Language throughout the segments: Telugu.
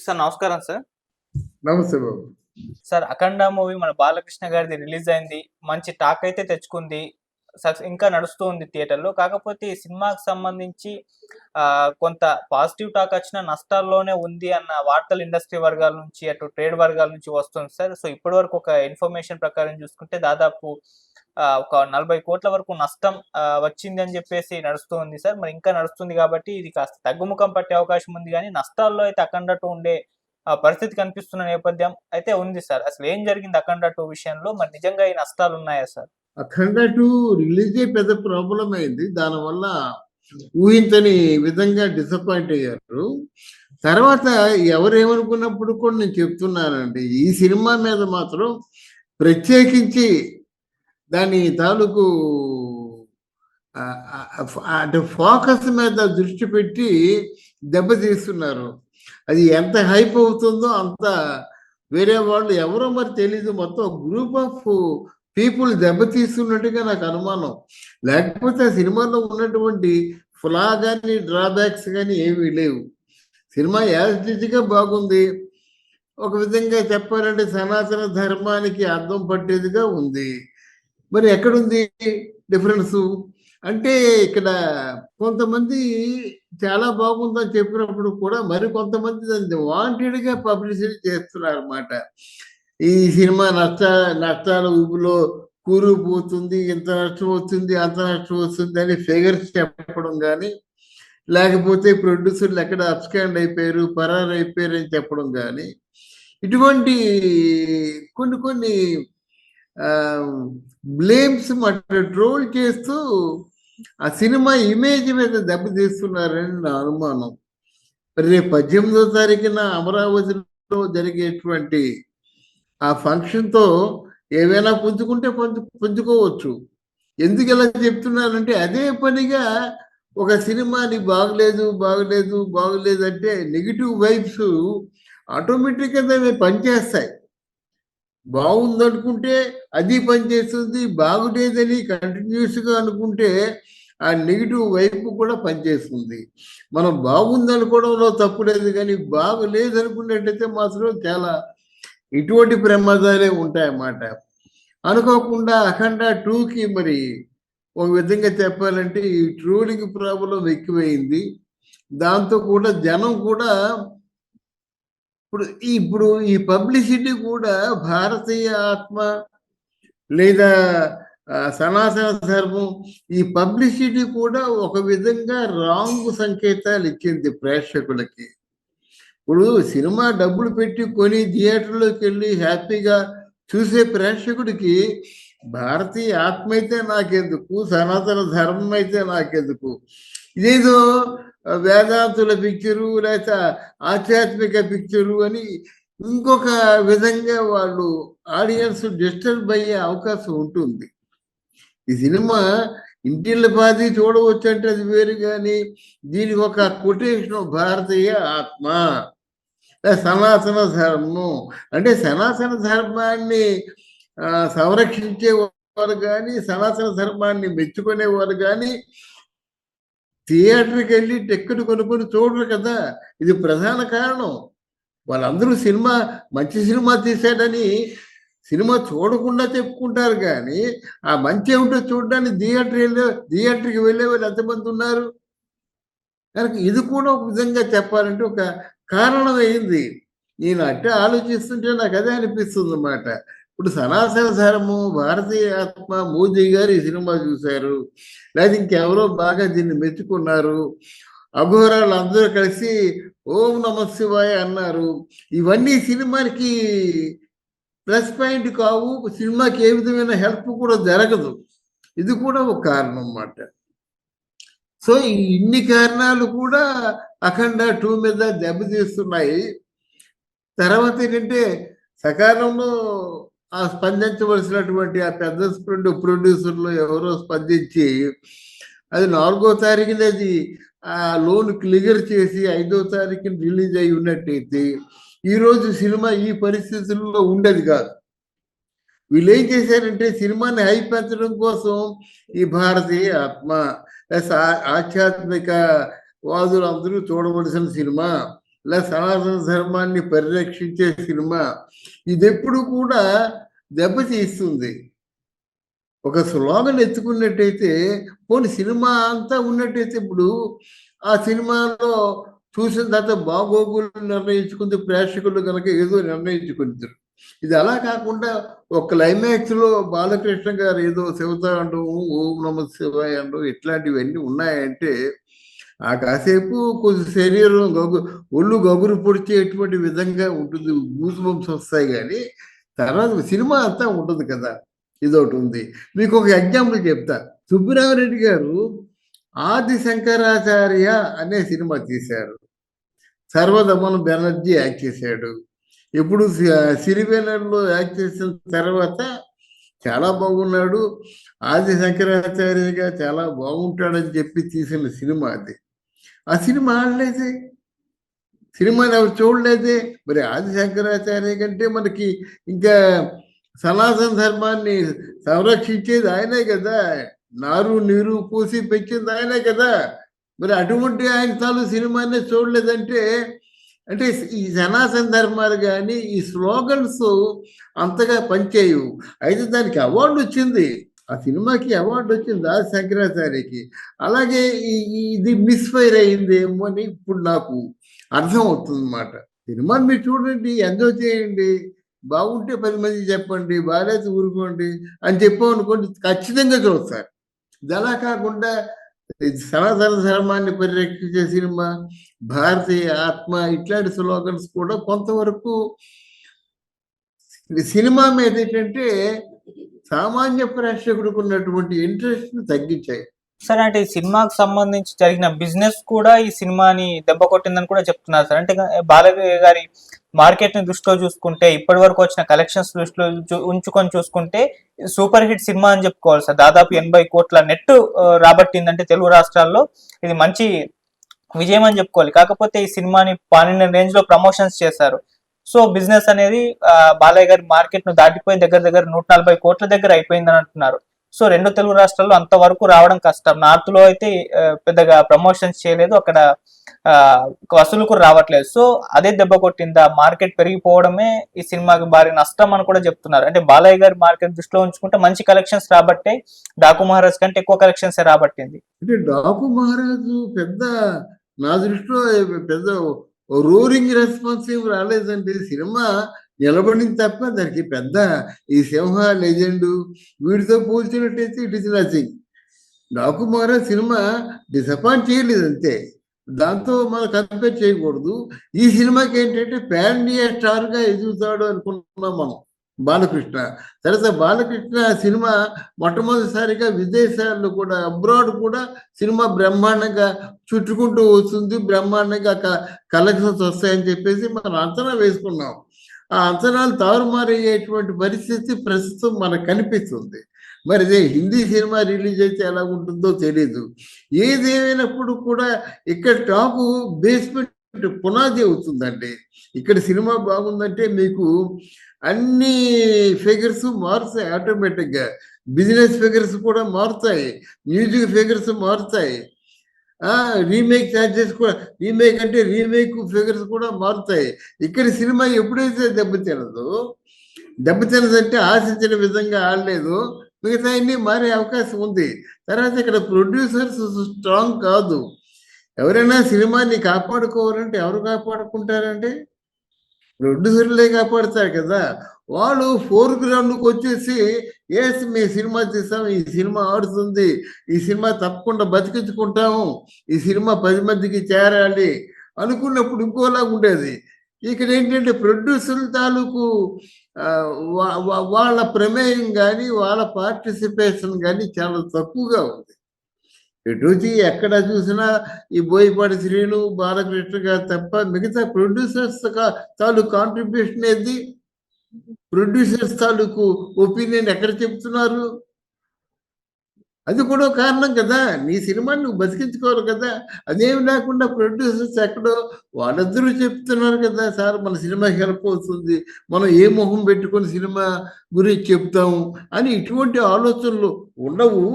సార్ నమస్కారం సార్. నమస్తే బాబు. సార్ 'అఖండ' మూవీ మన బాలకృష్ణ గారిది రిలీజ్ అయింది. మంచి టాక్ అయితే తెచ్చుకుంది. ఇంకా నడుస్తూ ఉంది థియేటర్‌లో. కాకపోతే ఈ సినిమాకి సంబంధించి కొంత పాజిటివ్ టాక్ వచ్చినా నష్టాల్లోనే ఉంది అన్న వార్తలు ఇండస్ట్రీ వర్గాల నుంచి, అటు ట్రేడ్ వర్గాల నుంచి వస్తుంది సార్. సో ఇప్పటివరకు ఒక ఇన్ఫర్మేషన్ ప్రకారం చూసుకుంటే దాదాపు ఒక 40 కోట్ల వరకు నష్టం వచ్చింది అని చెప్పేసి నడుస్తూ ఉంది సార్. మరి ఇంకా నడుస్తుంది కాబట్టి ఇది కాస్త తగ్గుముఖం పట్టే అవకాశం ఉంది గానీ, నష్టాల్లో అయితే 'అఖండ 2' ఉండే పరిస్థితి కనిపిస్తున్న నేపథ్యం అయితే ఉంది సార్. అసలు ఏం జరిగింది 'అఖండ 2' విషయంలో? మరి నిజంగా ఈ నష్టాలు ఉన్నాయా సార్? 'అఖండ 2' రిలీజే పెద్ద ప్రాబ్లం అయింది. దానివల్ల ఊహించని విధంగా డిసప్పాయింట్ అయ్యారు. తర్వాత ఎవరేమనుకున్నప్పుడు కూడా నేను చెప్తున్నానండి, ఈ సినిమా మీద మాత్రం ప్రత్యేకించి దాని తాలూకు అంటే ఫోకస్ మీద దృష్టి పెట్టి దెబ్బతీస్తున్నారు. అది ఎంత హైప్ అవుతుందో అంత వేరే వాళ్ళు ఎవరో మరి తెలీదు, మొత్తం గ్రూప్ ఆఫ్ పీపుల్ దెబ్బతీస్తున్నట్టుగా నాకు అనుమానం. లేకపోతే ఆ సినిమాలో ఉన్నటువంటి ఫ్లా కానీ డ్రాబ్యాక్స్ కానీ ఏమీ లేవు. సినిమా యాజిటీగా బాగుంది. ఒక విధంగా చెప్పాలంటే సనాతన ధర్మానికి అర్థం పట్టేదిగా ఉంది. మరి ఎక్కడుంది డిఫరెన్సు అంటే, ఇక్కడ కొంతమంది చాలా బాగుందని చెప్పినప్పుడు కూడా మరి కొంతమంది దాన్ని వాంటెడ్గా పబ్లిసిటీ చేస్తున్నారు అన్నమాట. ఈ సినిమా నష్టాల ఊపిలో కూరుకుపోతుంది, ఇంత నష్టం వస్తుంది, అంత నష్టం వస్తుంది అని ఫిగర్స్ చెప్పడం కానీ, లేకపోతే ప్రొడ్యూసర్లు ఎక్కడ అబ్స్కాండ్ అయిపోయారు, పరారు అయిపోయారు అని చెప్పడం కానీ, ఇటువంటి కొన్ని బ్లేమ్స్ మాట ట్రోల్ చేస్తూ ఆ సినిమా ఇమేజ్ మీద దెబ్బతీస్తున్నారని నా అనుమానం. రేపు 18వ తారీఖున అమరావతిలో జరిగేటువంటి ఆ ఫంక్షన్తో ఏవైనా పుంజుకుంటే పుంజుకోవచ్చు. ఎందుకు ఇలా చెప్తున్నానంటే, అదే పనిగా ఒక సినిమాని బాగలేదు అంటే నెగిటివ్ వైబ్స్ ఆటోమేటిక్గా పనిచేస్తాయి. బాగుందనుకుంటే అది పనిచేస్తుంది, బాగులేదని కంటిన్యూస్గా అనుకుంటే ఆ నెగిటివ్ వైపు కూడా పనిచేస్తుంది. మనం బాగుందనుకోవడంలో తప్పు లేదు, కానీ బాగులేదు అనుకునేటైతే మాత్రం చాలా ఇటువంటి ప్రమాదాలే ఉంటాయన్నమాట. అనుకోకుండా 'అఖండ 2'కి మరి ఒక విధంగా చెప్పాలంటే ఈ ట్రోలింగ్ ప్రాబ్లం ఎక్కువైంది. దాంతో కూడా జనం కూడా ఇప్పుడు ఈ పబ్లిసిటీ కూడా భారతీయ ఆత్మ లేదా సనాతన ధర్మం, ఈ పబ్లిసిటీ కూడా ఒక విధంగా రాంగ్ సంకేతాలు ఇచ్చింది ప్రేక్షకులకి. ఇప్పుడు సినిమా డబ్బులు పెట్టి కొని థియేటర్లోకి వెళ్ళి హ్యాపీగా చూసే ప్రేక్షకుడికి భారతీయ ఆత్మ అయితే నాకెందుకు, సనాతన ధర్మం అయితే నాకెందుకు, ఇదేదో వేదాంతుల పిక్చరు లేక ఆధ్యాత్మిక పిక్చరు అని ఇంకొక విధంగా వాళ్ళు ఆడియన్స్ డిస్టర్బ్ అయ్యే అవకాశం ఉంటుంది. ఈ సినిమా ఇంటిళ్ళ పాది చూడవచ్చు అంటే అది వేరు, కానీ దీనికి ఒక కొటేషన్ భారతీయ ఆత్మ, సనాతన ధర్మం అంటే సనాతన ధర్మాన్ని సంరక్షించేవారు కానీ, సనాతన ధర్మాన్ని మెచ్చుకునేవారు కానీ థియేటర్కి వెళ్ళి టికెట్ కొనుక్కొని చూడరు కదా. ఇది ప్రధాన కారణం. వాళ్ళందరూ మంచి సినిమా తీశాడని సినిమా చూడకుండా చెప్పుకుంటారు, కానీ ఆ మంచి ఏమిటో చూడడానికి థియేటర్కి వెళ్ళే వాళ్ళు ఎంతమంది ఉన్నారు? కనుక ఇది కూడా ఒక విధంగా చెప్పాలంటే ఒక కారణం అయింది. నేను అంటే ఆలోచిస్తుంటే నాకు అదే అనిపిస్తుంది అన్నమాట. ఇప్పుడు సనాతన ధర్మం, భారతీయ ఆత్మ, మోదీ గారు ఈ సినిమా చూశారు, లేదా ఇంకెవరో బాగా దీన్ని మెచ్చుకున్నారు, అఘోరాలు అందరూ కలిసి ఓం నమ శివాయ అన్నారు. ఇవన్నీ సినిమాకి ప్లస్ పాయింట్ కావు, సినిమాకి ఏ విధమైన హెల్ప్ కూడా జరగదు. ఇది కూడా ఒక కారణం అన్నమాట. సో ఇన్ని కారణాలు కూడా 'అఖండ 2' మీద దెబ్బతీస్తున్నాయి. తర్వాత ఏంటంటే, సకాలంలో స్పందించవలసినటువంటి ఆ పెద్ద ప్రొడ్యూసర్లు ఎవరో స్పందించి అది 4వ తారీఖున అది ఆ లోన్ క్లియర్ చేసి 5వ తారీఖున రిలీజ్ అయి ఉన్నట్టయితే ఈరోజు సినిమా ఈ పరిస్థితుల్లో ఉండేది కాదు. వీళ్ళు ఏం చేశారంటే, సినిమాని హైప్ పెంచడం కోసం ఈ భారతీయ ఆత్మ, ఆధ్యాత్మిక వాదులు అందరూ చూడవలసిన సినిమా, ఇలా సనాతన ధర్మాన్ని పరిరక్షించే సినిమా ఇది ఎప్పుడు కూడా దెబ్బతీస్తుంది. ఒక స్లోగన్ ఎత్తుకున్నట్టయితే పోనీ సినిమా అంతా ఉన్నట్టయితే ఇప్పుడు ఆ సినిమాలో చూసిన తర్వాత బాగోగులు నిర్ణయించుకుంది ప్రేక్షకులు కనుక ఏదో నిర్ణయించుకుంటారు. ఇది అలా కాకుండా ఒక క్లైమాక్స్ లో బాలకృష్ణ గారు ఏదో శివత అంటూ ఓం నమ శివాయ అంటూ ఇట్లాంటివన్నీ ఉన్నాయంటే ఆ కాసేపు కొంచెం శరీరం ఒళ్ళు గగురు పొడిచేటువంటి విధంగా ఉంటుంది, గూస్ బంప్స్ వస్తాయి. కానీ తర్వాత సినిమా అంతా ఉంటుంది కదా, ఇదొకటి ఉంది. మీకు ఒక ఎగ్జాంపుల్ చెప్తా. సుబ్బరామరెడ్డి గారు ఆది శంకరాచార్య అనే సినిమా తీశారు. సర్వదమన్ బెనర్జీ యాక్ట్ చేశాడు. ఇప్పుడు సిరివెనర్లో యాక్ట్ చేసిన తర్వాత చాలా బాగున్నాడు, ఆది శంకరాచార్యగా చాలా బాగుంటాడని చెప్పి తీసిన సినిమా అది. ఆ సినిమా ఆడలేదే, సినిమాని ఎవరు చూడలేదే. మరి ఆది శంకరాచార్య కంటే మనకి ఇంకా సనాతన ధర్మాన్ని సంరక్షించేది ఆయనే కదా, నారు నీరు పూసి పెంచింది ఆయనే కదా. మరి అటువంటి ఆయన తాలూ సినిమానే చూడలేదంటే అంటే ఈ సనాతన ధర్మాలు కానీ ఈ స్లోగన్స్ అంతగా పనిచేయవు. అయితే దానికి అవార్డు వచ్చింది, ఆ సినిమాకి అవార్డు వచ్చింది ఆది శంకరాచార్యకి. అలాగే ఇది మిస్ఫైర్ అయిందేమో అని ఇప్పుడు నాకు అర్థం అవుతుంది అన్నమాట. సినిమాని మీరు చూడండి, ఎంజాయ్ చేయండి, బాగుంటే 10 మంది చెప్పండి, బాగాలేదు ఊరుకోండి అని చెప్పామనుకోండి ఖచ్చితంగా చూస్తారు. ఇది అలా కాకుండా సనాతన ధర్మాన్ని పరిరక్షించే సినిమా, భారతీయ ఆత్మ ఇట్లాంటి స్లోగన్స్ కూడా కొంతవరకు సినిమా మీద ఏంటంటే సామాన్య ప్రేక్షకుడికి ఉన్నటువంటి ఇంట్రెస్ట్ తగ్గించాయి. సార్ అంటే ఈ సినిమాకి సంబంధించి జరిగిన బిజినెస్ కూడా ఈ సినిమాని దెబ్బ కొట్టిందని కూడా చెప్తున్నారు సార్. అంటే బాలయ్య గారి మార్కెట్ ని దృష్టిలో చూసుకుంటే, ఇప్పటి వరకు వచ్చిన కలెక్షన్స్ దృష్టిలో ఉంచుకొని చూసుకుంటే సూపర్ హిట్ సినిమా అని చెప్పుకోవాలి సార్. దాదాపు 80 కోట్ల నెట్ రాబట్టిందంటే తెలుగు రాష్ట్రాల్లో ఇది మంచి విజయం అని చెప్పుకోవాలి. కాకపోతే ఈ సినిమాని పాన్ రేంజ్ లో ప్రమోషన్స్ చేశారు. సో బిజినెస్ అనేది బాలయ్య గారి మార్కెట్ ను దాటిపోయి దగ్గర దగ్గర 140 కోట్ల దగ్గర అయిపోయిందని అంటున్నారు. సో 2 తెలుగు రాష్ట్రాల్లో అంతవరకు రావడం కష్టం. నార్త్ లో అయితే పెద్దగా ప్రమోషన్స్ చేయలేదు, అక్కడ వసూలు కూడా రావట్లేదు. సో అదే దెబ్బ కొట్టిందా, మార్కెట్ పెరిగిపోవడమే ఈ సినిమాకి భారీ నష్టం అని కూడా చెప్తున్నారు. అంటే బాలయ్య గారి మార్కెట్ దృష్టిలో ఉంచుకుంటే మంచి కలెక్షన్స్ రాబట్టే డాకు మహారాజ్ కంటే ఎక్కువ కలెక్షన్స్ రాబట్టింది. అంటే డాకు మహారాజు పెద్ద నా దృష్టిలో పెద్ద రోరింగ్ రెస్పాన్స్ ఏమి రాలేదండి. సినిమా నిలబడింది తప్ప దానికి పెద్ద ఈ సింహ లెజెండ్ వీటితో పోల్చినట్టయితే it is nothing. Daaku Maharaj సినిమా డిసప్పాయింట్ చేయలేదు అంతే, దాంతో మనం కంపేర్ చేయకూడదు. ఈ సినిమాకి ఏంటంటే పాన్ ఇండియా స్టార్ గా ఎదుగుతాడు అనుకున్నాం మనం బాలకృష్ణ. తర్వాత బాలకృష్ణ సినిమా మొట్టమొదటిసారిగా విదేశాల్లో కూడా అబ్రాడ్ కూడా సినిమా బ్రహ్మాండంగా చుట్టుకుంటూ వస్తుంది, బ్రహ్మాండంగా కలెక్షన్స్ వస్తాయని చెప్పేసి మనం అంచనా వేసుకున్నాం. ఆ అంచనాలు తారుమారయ్యేటువంటి పరిస్థితి ప్రస్తుతం మనకు కనిపిస్తుంది. మరి ఇదే హిందీ సినిమా రిలీజ్ అయితే ఎలా ఉంటుందో తెలీదు. ఏదేమైనప్పుడు కూడా ఇక్కడ టాపు బేస్మెంట్ పునాది అవుతుందండి. ఇక్కడ సినిమా బాగుందంటే మీకు అన్ని ఫిగర్స్ మారుతాయి ఆటోమేటిక్గా, బిజినెస్ ఫిగర్స్ కూడా మారుతాయి, మ్యూజిక్ ఫిగర్స్ మారుతాయి, రీమేక్ ఛార్జెస్ కూడా, రీమేక్ అంటే రీమేక్ ఫిగర్స్ కూడా మారుతాయి. ఇక్కడ సినిమా ఎప్పుడైతే దెబ్బతినదంటే ఆశించిన విధంగా ఆడలేదు, మిగతా అన్ని మారే అవకాశం ఉంది. తర్వాత ఇక్కడ ప్రొడ్యూసర్స్ స్ట్రాంగ్ కాదు. ఎవరైనా సినిమాని కాపాడుకోవాలంటే ఎవరు కాపాడుకుంటారంటే ప్రొడ్యూసర్లే కాపాడుతారు కదా. వాళ్ళు ఫోర్గ్రౌండ్కి వచ్చేసి మీ సినిమా తీసాం, ఈ సినిమా ఆడుతుంది, ఈ సినిమా తప్పకుండా బతికించుకుంటాము, ఈ సినిమా 10 మందికి చేరాలి అనుకున్నప్పుడు ఇంకోలాగా ఉండేది. ఇక్కడ ఏంటంటే ప్రొడ్యూసర్ తాలూకు వాళ్ళ ప్రమేయం కానీ వాళ్ళ పార్టిసిపేషన్ కానీ చాలా తక్కువగా ఉంది. ఎటుచి ఎక్కడ చూసినా ఈ బోయపాటి శ్రీను, బాలకృష్ణ గారు తప్ప మిగతా ప్రొడ్యూసర్స్ తాలూకు కాంట్రిబ్యూషన్ ఏది, ప్రొడ్యూసర్స్ తాలూకు ఒపీనియన్ ఎక్కడ చెప్తున్నారు? అది కూడా కారణం కదా, నీ సినిమాని నువ్వు బతికించుకోవాలి కదా. అదేమి లేకుండా ప్రొడ్యూసర్స్ ఎక్కడో వాళ్ళందరూ చెప్తున్నారు కదా, సార్ మన సినిమాకి హెల్ప్ అవుతుంది, మనం ఏ మొహం పెట్టుకొని సినిమా గురించి చెప్తాము అని ఇటువంటి ఆలోచనలు ఉండవు.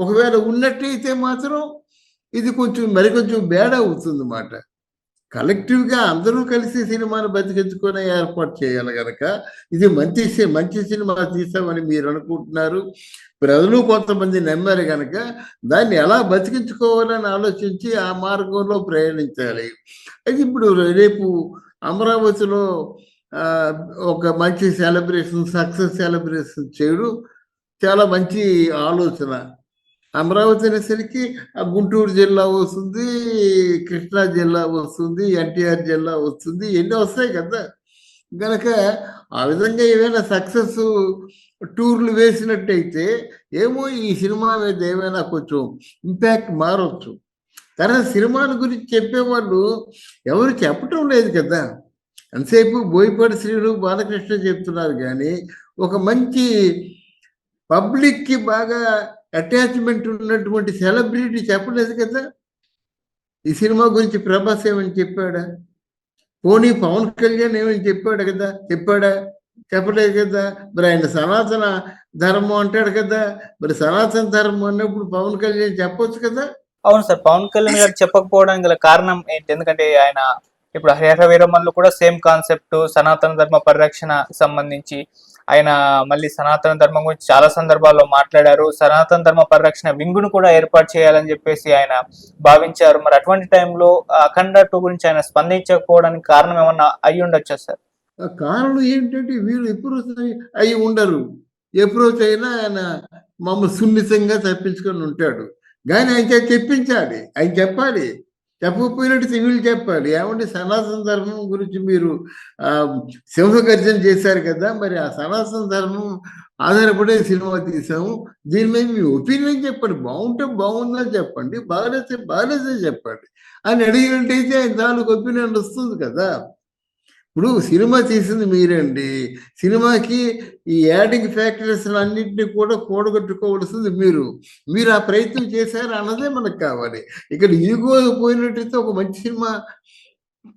ఒకవేళ ఉన్నట్టయితే మాత్రం ఇది కొంచెం మరికొంచెం బేడా అవుతుంది అన్నమాట. కలెక్టివ్గా అందరూ కలిసి సినిమాను బతికించుకునే ఏర్పాటు చేయాలి కనుక ఇది మంచి సినిమా తీసామని మీరు అనుకుంటున్నారు. ప్రజలు కొంతమంది నమ్మారు కనుక దాన్ని ఎలా బతికించుకోవాలని ఆలోచించి ఆ మార్గంలో ప్రయాణించాలి. అయితే ఇప్పుడు రేపు అమరావతిలో ఒక మంచి సక్సెస్ సెలబ్రేషన్ చేయడం చాలా మంచి ఆలోచన. అమరావతి అనేసరికి ఆ గుంటూరు జిల్లా వస్తుంది, కృష్ణా జిల్లా వస్తుంది, ఎన్టీఆర్ జిల్లా వస్తుంది, ఎన్నో వస్తాయి కదా. గనక ఆ విధంగా ఏమైనా సక్సెస్ టూర్లు వేసినట్టయితే ఏమో ఈ సినిమా మీద ఏమైనా కొంచెం ఇంపాక్ట్ మారవచ్చు. తర్వాత సినిమాల గురించి చెప్పేవాళ్ళు ఎవరు చెప్పటం లేదు కదా. అంతసేపు బోయపాటి శ్రీను బాలకృష్ణ చెప్తున్నారు కానీ ఒక మంచి పబ్లిక్కి బాగా అటాచ్మెంట్ ఉన్నటువంటి సెలబ్రిటీ చెప్పలేదు కదా. ఈ సినిమా గురించి ప్రభాస్ ఏమని చెప్పాడా? పోనీ పవన్ కళ్యాణ్ ఏమని చెప్పాడా? చెప్పలేదు కదా. మరి ఆయన సనాతన ధర్మం అంటాడు కదా. మరి సనాతన ధర్మం అన్నప్పుడు పవన్ కళ్యాణ్ చెప్పొచ్చు కదా. అవును సార్, పవన్ కళ్యాణ్ గారు చెప్పకపోవడానికి గల కారణం ఏంటి? ఎందుకంటే ఆయన ఇప్పుడు హరిహర వీరమల్లు కూడా సేమ్ కాన్సెప్ట్, సనాతన ధర్మ పరిరక్షణ సంబంధించి ఆయన మళ్ళీ సనాతన ధర్మం గురించి చాలా సందర్భాల్లో మాట్లాడారు. సనాతన ధర్మ పరిరక్షణ వింగును కూడా ఏర్పాటు చేయాలని చెప్పేసి ఆయన భావించారు. మరి అటువంటి టైంలో అఖండ 2 గురించి ఆయన స్పందించకపోవడానికి కారణం ఏమన్నా అయ్యి ఉండొచ్చా సార్? కారణం ఏంటంటే వీళ్ళు అప్రోచ్ అయి ఉండరు. అప్రోచ్ అయినా ఆయన మమ్మల్ని సున్నితంగా తప్పించుకొని ఉంటాడు. కానీ ఆయన చెప్పించాలి, ఆయన చెప్పాలి. చెప్పకపోయినట్టు వీళ్ళు చెప్పాలి. ఏమంటే సనాతన ధర్మం గురించి మీరు సింహగర్జన చేశారు కదా, మరి ఆ సనాతన ధర్మం ఆధారపడే సినిమా తీసాము, దీని మీద మీ ఒపీనియన్ చెప్పండి. బాగుంటే బాగుందని చెప్పండి, బాగాలేదే చెప్పండి అని అడిగినట్టయితే ఆయన తాలూకు ఒపీనియన్ వస్తుంది కదా. ఇప్పుడు సినిమా తీసింది మీరండి. సినిమాకి ఈ యాడింగ్ ఫ్యాక్టర్స్ అన్నింటినీ కూడా కూడగట్టుకోవాల్సింది మీరు ఆ ప్రయత్నం చేశారు అన్నదే మనకు కావాలి. ఇక్కడ ఈగో పోయినట్టయితే ఒక మంచి సినిమా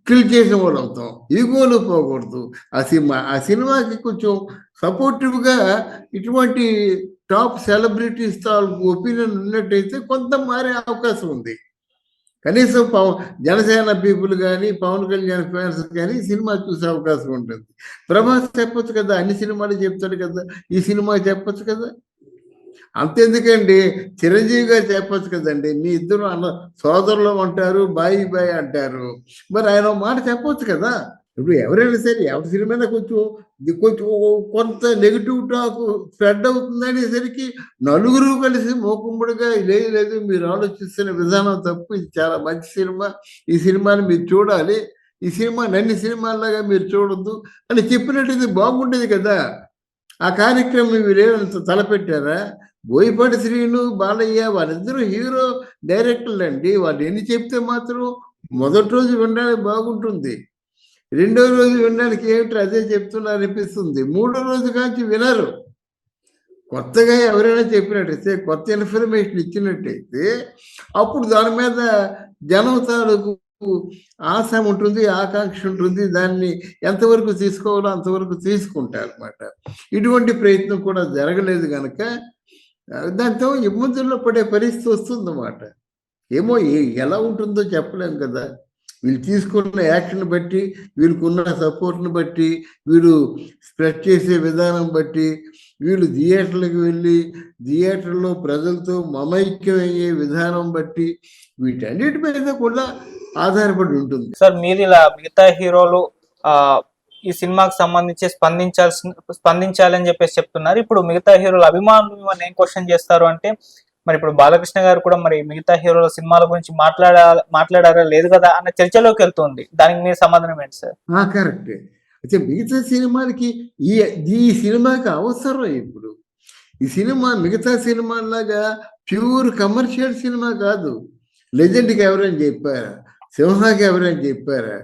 కిల్ చేసిన వాళ్ళు అవుతాం. ఈగోలు పోకూడదు. ఆ సినిమాకి కొంచెం సపోర్టివ్గా ఇటువంటి టాప్ సెలబ్రిటీస్ తాలూకు ఒపీనియన్ ఉన్నట్టయితే కొంత మారే అవకాశం ఉంది. కనీసం జనసేన పీపుల్ కానీ పవన్ కళ్యాణ్ ఫ్యాన్స్ కానీ సినిమా చూసే అవకాశం ఉంటుంది. ప్రభాస్ చెప్పొచ్చు కదా, అన్ని సినిమాలు చెప్తాడు కదా, ఈ సినిమా చెప్పొచ్చు కదా. అంతెందుకండి, చిరంజీవి గారు చెప్పొచ్చు కదండి, మీ ఇద్దరు సోదరులు అంటారు, బాయి అంటారు, మరి ఆయన మాట చెప్పొచ్చు కదా. ఇప్పుడు ఎవరైనా సరే ఎవరి సినిమా కొంచెం కొంత నెగిటివ్ టాక్ స్ప్రెడ్ అవుతుందనేసరికి నలుగురు కలిసి మూకుమ్మడిగా లేదు మీరు ఆలోచిస్తున్న విధానం తప్పు, ఇది చాలా మంచి సినిమా, ఈ సినిమాని మీరు చూడాలి, ఈ సినిమా అన్ని సినిమాలాగా మీరు చూడొద్దు అని చెప్పినట్టు ఇది బాగుండేది కదా. ఆ కార్యక్రమం వీరేమంత తలపెట్టారా? బోయపాటి శ్రీను, బాలయ్య వాళ్ళిద్దరూ హీరో డైరెక్టర్లు అండి. వాళ్ళు ఎన్ని చెప్తే మాత్రం మొదటి రోజు వినడానికి బాగుంటుంది, రెండో రోజు వినడానికి ఏమిటి అదే చెప్తున్నా అనిపిస్తుంది, మూడో రోజు కాంచి వినరు. కొత్తగా ఎవరైనా చెప్పినట్టయితే, కొత్త ఇన్ఫర్మేషన్ ఇచ్చినట్టయితే అప్పుడు దాని మీద జనం తాలూకు ఆశ ఉంటుంది, ఆకాంక్ష ఉంటుంది, దాన్ని ఎంతవరకు తీసుకోవాలో అంతవరకు తీసుకుంటారు అన్నమాట. ఇటువంటి ప్రయత్నం కూడా జరగలేదు కనుక దాంతో ఇబ్బందుల్లో పడే పరిస్థితి వస్తుందన్నమాట. ఏమో ఎలా ఉంటుందో చెప్పలేం కదా. వీళ్ళు తీసుకున్న యాక్షన్ బట్టి, వీళ్ళకున్న సపోర్ట్ని బట్టి, వీళ్ళు స్ప్రెడ్ చేసే విధానం బట్టి, వీళ్ళు థియేటర్లకు వెళ్ళి థియేటర్లో ప్రజలతో మమైక్యమయ్యే విధానం బట్టి, వీటన్నిటి మీద కూడా ఆధారపడి ఉంటుంది. సార్, మీరు ఇలా మిగతా హీరోలు ఈ సినిమాకి సంబంధించి స్పందించాలని చెప్పేసి చెప్తున్నారు. ఇప్పుడు మిగతా హీరోల అభిమానులు మిమ్మల్ని ఏం క్వశ్చన్ చేస్తారు అంటే, మరి ఇప్పుడు బాలకృష్ణ గారు కూడా మరి మిగతా హీరోల సినిమాల గురించి మాట్లాడారా లేదు కదా అన్న చర్చలోకి వెళ్తుంది. దానికి మీ సమాధానం ఏంటి సార్? కరెక్టే. అయితే మిగతా సినిమాలకి ఈ సినిమాకి అవసరం. ఇప్పుడు ఈ సినిమా మిగతా సినిమాలాగా ప్యూర్ కమర్షియల్ సినిమా కాదు. లెజెండ్కి ఎవరైనా చెప్పారా? సింహాకి ఎవరైనా చెప్పారా?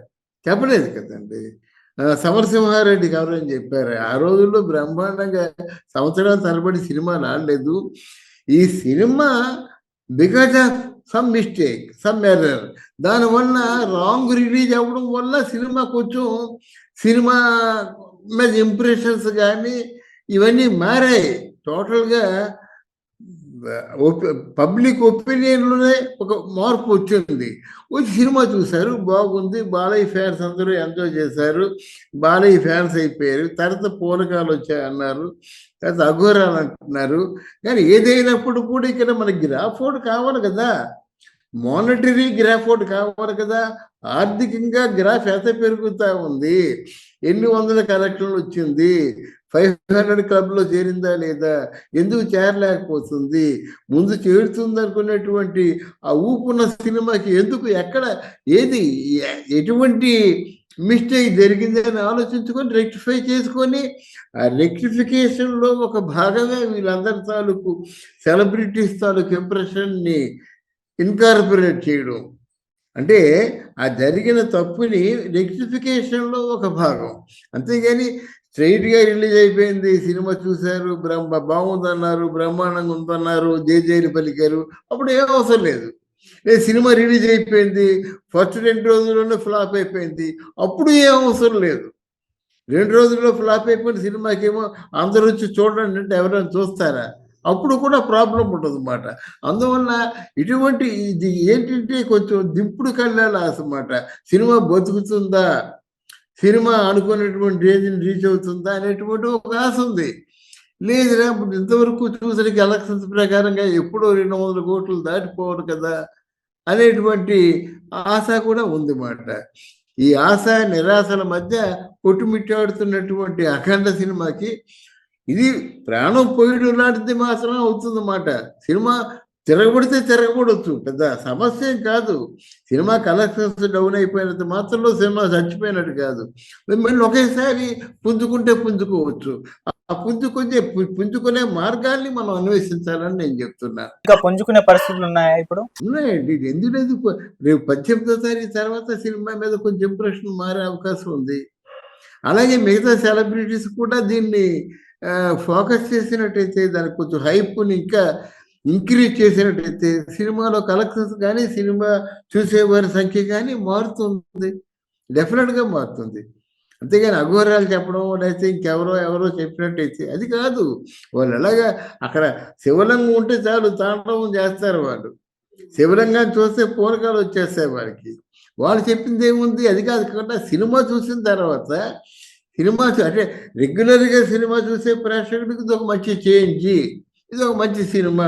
చెప్పలేదు కదండి. సమరసింహారెడ్డికి ఎవరైనా చెప్పారా? ఆ రోజుల్లో బ్రహ్మాండంగా సంవత్సరాల తరబడి సినిమాలు ఆడలేదు. ఈ cinema because of some mistake, some error, దానివల్ల రాంగ్ రిలీజ్ అవ్వడం వల్ల సినిమా మీద ఇంప్రెషన్స్ కానీ ఇవన్నీ మారాయి. టోటల్గా పబ్లిక్ ఒపీనియన్లోనే ఒక మార్పు వచ్చింది. వచ్చి సినిమా చూశారు, బాగుంది, బాలయ్య ఫ్యాన్స్ అందరూ ఎంజాయ్ చేశారు, బాలయ్య ఫ్యాన్స్ అయిపోయారు. తర్వాత పూనకాలు వచ్చాయి అన్నారు, తర్వాత అఘోరాలు అంటున్నారు. కానీ ఏదైనప్పుడు కూడా ఇక్కడ మనకి గ్రాఫోడ్ కావాలి కదా, మానిటరీ గ్రాఫోడ్ కావాలి కదా. ఆర్థికంగా గ్రాఫ్ ఎంత పెరుగుతా ఉంది, ఎన్ని వందల కలెక్షన్లు వచ్చింది, 500 క్లబ్లో చేరిందా లేదా, ఎందుకు చేరలేకపోతుంది, ముందు చేరుతుంది అనుకున్నటువంటి ఆ ఊపున్న సినిమాకి ఎందుకు, ఎక్కడ, ఏది, ఎటువంటి మిస్టేక్ జరిగింది అని ఆలోచించుకొని రెక్టిఫై చేసుకొని, ఆ రెక్టిఫికేషన్లో ఒక భాగమే వీళ్ళందరి తాలూకు సెలబ్రిటీస్ తాలూకు ఇంప్రెషన్ని ఇన్కార్పొరేట్ చేయడం. అంటే ఆ జరిగిన తప్పుని రెక్టిఫికేషన్లో ఒక భాగం. అంతేగాని స్ట్రైట్గా రిలీజ్ అయిపోయింది, సినిమా చూశారు, బాగుందన్నారు, బ్రహ్మాండంగా ఉందన్నారు, జైలు పలికారు, అప్పుడు ఏం అవసరం లేదు. లేదు, సినిమా రిలీజ్ అయిపోయింది, ఫస్ట్ 2 రోజుల్లోనే ఫ్లాప్ అయిపోయింది, అప్పుడు ఏం అవసరం లేదు. 2 రోజుల్లో ఫ్లాప్ అయిపోయిన సినిమాకేమో అందరూ వచ్చి చూడండి అంటే ఎవరైనా చూస్తారా? అప్పుడు కూడా ప్రాబ్లం ఉంటుంది అన్నమాట. అందువల్ల ఇటువంటి ఇది ఏంటంటే కొంచెం దింపుడు కళ్ళాలి అన్నమాట. సినిమా బతుకుతుందా, సినిమా అనుకున్నటువంటి రేంజ్ని రీచ్ అవుతుందా అనేటువంటి ఒక ఆశ ఉంది. లేదురా, ఇంతవరకు చూసరికి ఎలక్షన్స్ ప్రకారంగా ఎప్పుడో 200 కోట్లు దాటిపోవాలి కదా అనేటువంటి ఆశ కూడా ఉంది మాట. ఈ ఆశ నిరాశల మధ్య కొట్టుమిట్టాడుతున్నటువంటి అఖండ సినిమాకి ఇది ప్రాణం పోయడం లాంటిది మాత్రం అవుతుందన్నమాట. సినిమా తిరగబడితే తిరగబడవచ్చు, పెద్ద సమస్య ఏం కాదు. సినిమా కలెక్షన్స్ డౌన్ అయిపోయినంత మాత్రంలో సినిమా చచ్చిపోయినట్టు కాదు. మళ్ళీ ఒకేసారి పుంజుకుంటే పుంజుకోవచ్చు. ఆ పుంజుకునే మార్గాల్ని మనం అన్వేషించాలని నేను చెప్తున్నా. ఇంకా పుంజుకునే పరిస్థితులు ఉన్నాయా ఇప్పుడు? ఉన్నాయండి, ఎందుకు రేపు 18వ తారీఖు తర్వాత సినిమా మీద కొంచెం ఇంప్రెషన్ మారే అవకాశం ఉంది. అలాగే మిగతా సెలబ్రిటీస్ కూడా దీన్ని ఫోకస్ చేసినట్టయితే, దానికి కొంచెం హైప్ని ఇంకా ఇంక్రీజ్ చేసినట్టయితే సినిమాలో కలెక్షన్స్ కానీ, సినిమా చూసేవారి సంఖ్య కానీ మారుతుంది, డెఫినెట్గా మారుతుంది. అంతేగాని అఘోరాలు చెప్పడం లేకపోతే ఇంకెవరో చెప్పినట్టయితే అది కాదు. వాళ్ళు ఎలాగా అక్కడ శివలింగం ఉంటే చాలు తాండవం చేస్తారు వాళ్ళు. శివలింగాన్ని చూస్తే పూనకాలు వచ్చేస్తాయి వారికి. వాళ్ళు చెప్పింది ఏముంది, అది కాదు. కాకుండా సినిమా చూసిన తర్వాత సినిమా అంటే రెగ్యులర్గా సినిమా చూసే ప్రేక్షకుడికి ఇది ఒక మంచి చేంజ్, ఇది ఒక మంచి సినిమా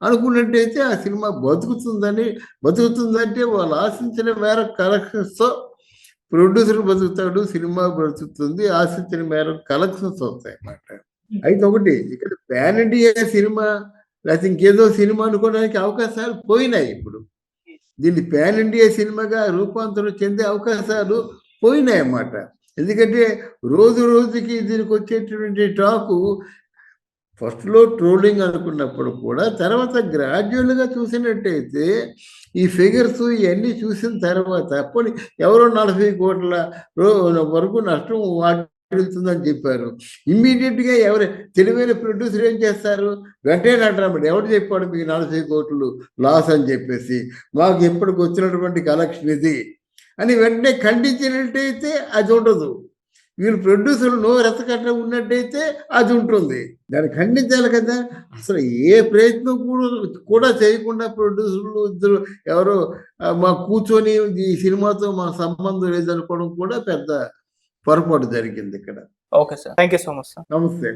అనుకున్నట్టయితే ఆ సినిమా బతుకుతుందంటే వాళ్ళు ఆశించిన మేరకు కలెక్షన్స్తో ప్రొడ్యూసర్ బతుకుతాడు, సినిమా బతుకుతుంది, ఆశించిన మేరకు కలెక్షన్స్ వస్తాయి అన్నమాట. అయితే ఒకటి ఇక్కడ పాన్ ఇండియా సినిమా లేకపోతే ఇంకేదో సినిమా అనుకోవడానికి అవకాశాలు పోయినాయి. ఇప్పుడు దీన్ని పాన్ ఇండియా సినిమాగా రూపాంతరం చెందే అవకాశాలు పోయినాయి అన్నమాట. ఎందుకంటే రోజుకి దీనికి వచ్చేటటువంటి టాకు ఫస్ట్లో ట్రోలింగ్ అనుకున్నప్పుడు కూడా తర్వాత గ్రాడ్యువల్గా చూసినట్టయితే ఈ ఫిగర్స్ ఇవన్నీ చూసిన తర్వాత పోనీ ఎవరో 40 కోట్ల వరకు నష్టం వాటిల్తుందని చెప్పారు. ఇమ్మీడియట్గా తెలివైన ప్రొడ్యూసర్ ఏం చేస్తారు, వెంటనే అంటారు, ఎవరు చెప్పాడు మీకు 40 కోట్లు లాస్ అని చెప్పేసి, మాకు ఎప్పటికి వచ్చినటువంటి కలెక్షన్ ఇది అని వెంటనే ఖండించినట్టయితే అది ఉండదు. వీళ్ళు ప్రొడ్యూసర్లు నోరెత్తకట్ట ఉన్నట్టయితే అది ఉంటుంది. దాన్ని ఖండించాలి కదా. అసలు ఏ ప్రయత్నం కూడా చేయకుండా ప్రొడ్యూసర్లు ఇద్దరు ఎవరో మా కూర్చొని ఈ సినిమాతో మా సంబంధం లేదనుకోవడం కూడా పెద్ద పొరపాటు జరిగింది ఇక్కడ. Okay sir, thank you so much sir. నమస్తే.